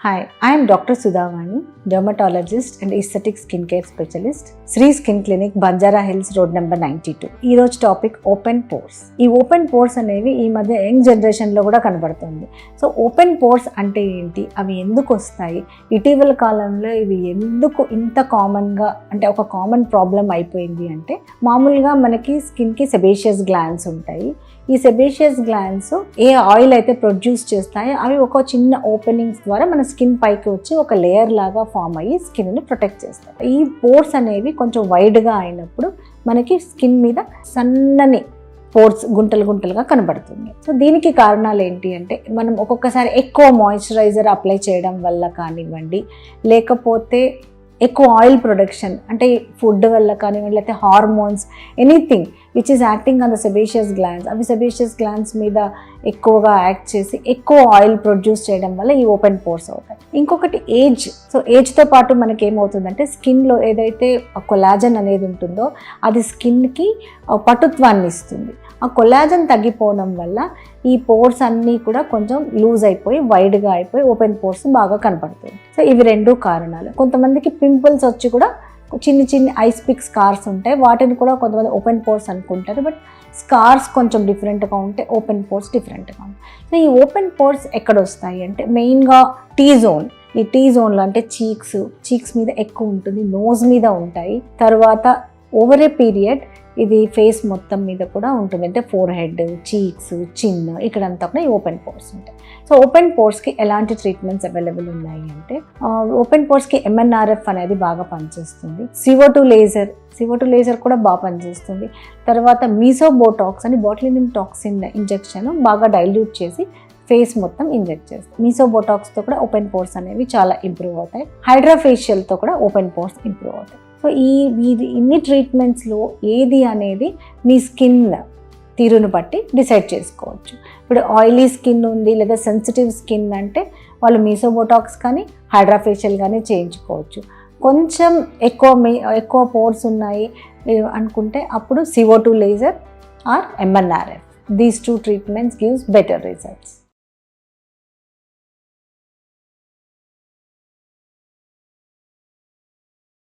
Hi, I am Dr. Sudhavani, dermatologist and aesthetic skincare specialist, Sri Skin Clinic, Banjara Hills Road number 92. ఈ రోజు topic open pores. ఈ open pores అనేవి ఈ మధ్య young జనరేషన్లో కూడా కనబడుతుంది. సో ఓపెన్ పోర్స్ అంటే ఏంటి, అవి ఎందుకు వస్తాయి, ఇటీవల కాలంలో ఇవి ఎందుకు ఇంత కామన్గా అంటే ఒక కామన్ ప్రాబ్లం అయిపోయింది అంటే, మామూలుగా మనకి స్కిన్కి సెబేషియస్ గ్లాండ్స్ ఉంటాయి. ఈ సెబేషియస్ గ్లాండ్స్ ఏ ఆయిల్ అయితే ప్రొడ్యూస్ చేస్తాయో అవి ఒక చిన్న ఓపెనింగ్స్ ద్వారా మన స్కిన్ పైకి వచ్చి ఒక లేయర్ లాగా ఫామ్ అయ్యి స్కిన్ని ప్రొటెక్ట్ చేస్తాయి. ఈ పోర్స్ అనేవి కొంచెం వైడ్గా అయినప్పుడు మనకి స్కిన్ మీద సన్నని పోర్స్ గుంటలు గుంటలుగా కనబడుతుంది. సో దీనికి కారణాలు ఏంటి అంటే, మనం ఒక్కొక్కసారి ఎక్కువ మాయిశ్చరైజర్ అప్లై చేయడం వల్ల కానివ్వండి, లేకపోతే ఎక్కువ ఆయిల్ ప్రొడక్షన్ అంటే ఫుడ్ వల్ల కానివ్వండి, లేకపోతే hormones, anything which is acting on the sebaceous glands, అవి సెబేషియస్ గ్లాండ్స్ మీద ఎక్కువగా యాక్ట్ చేసి ఎక్కువ ఆయిల్ ప్రొడ్యూస్ చేయడం వల్ల ఈ ఓపెన్ పోర్స్ అవుతాయి. ఇంకొకటి ఏజ్. సో ఏజ్తో పాటు మనకి ఏమవుతుందంటే, స్కిన్లో ఏదైతే కొలాజన్ అనేది ఉంటుందో అది స్కిన్కి పటుత్వాన్ని ఇస్తుంది. ఆ కొలాజన్ తగ్గిపోవడం వల్ల ఈ పోర్స్ అన్నీ కూడా కొంచెం లూజ్ అయిపోయి వైడ్గా అయిపోయి ఓపెన్ పోర్స్ బాగా కనపడుతుంది. సో ఇవి రెండు కారణాలు. కొంతమందికి పింపుల్స్ వచ్చి కూడా చిన్ని చిన్ని ఐస్ పిక్ స్కార్స్ ఉంటాయి, వాటిని కూడా కొంతమంది ఓపెన్ పోర్స్ అనుకుంటారు. బట్ స్కార్స్ కొంచెం డిఫరెంట్గా ఉంటే ఓపెన్ పోర్స్ డిఫరెంట్గా ఉంటాయి. సో ఈ ఓపెన్ పోర్స్ ఎక్కడ వస్తాయి అంటే, మెయిన్గా టీ జోన్. ఈ టీ జోన్లో అంటే చీక్స్ మీద ఎక్కువ ఉంటుంది, నోజ్ మీద ఉంటాయి. తర్వాత ఓవర్ ఏ పీరియడ్ ఇది ఫేస్ మొత్తం మీద కూడా ఉంటుంది, అంటే ఫోర్ హెడ్, చీక్స్, చిన్, ఇక్కడంతా కూడా ఈ ఓపెన్ పోర్స్ ఉంటాయి. సో ఓపెన్ పోర్స్కి ఎలాంటి ట్రీట్మెంట్స్ అవైలబుల్ ఉన్నాయి అంటే, ఓపెన్ పోర్స్కి MNRF అనేది బాగా పనిచేస్తుంది. CO2 లేజర్ కూడా బాగా పనిచేస్తుంది. తర్వాత మీసోబోటాక్స్ అని బాట్యులినం టాక్సిన్ ఇంజెక్షన్ బాగా డైల్యూట్ చేసి ఫేస్ మొత్తం ఇంజెక్ట్ చేస్తాం. మీసోబోటాక్స్తో కూడా ఓపెన్ పోర్స్ అనేవి చాలా ఇంప్రూవ్ అవుతాయి. హైడ్రాఫేషియల్తో కూడా ఓపెన్ పోర్స్ ఇంప్రూవ్ అవుతాయి. సో ఇన్ని ట్రీట్మెంట్స్లో ఏది అనేది మీ స్కిన్ తీరును బట్టి డిసైడ్ చేసుకోవచ్చు. ఇప్పుడు ఆయిలీ స్కిన్ ఉంది లేదా సెన్సిటివ్ స్కిన్ అంటే వాళ్ళు మీసోబోటాక్స్ కానీ హైడ్రాఫేషియల్ కానీ చేయించుకోవచ్చు. కొంచెం ఎక్కువ పోర్స్ ఉన్నాయి అనుకుంటే అప్పుడు CO2 laser or MNRF. These two treatments gives better results.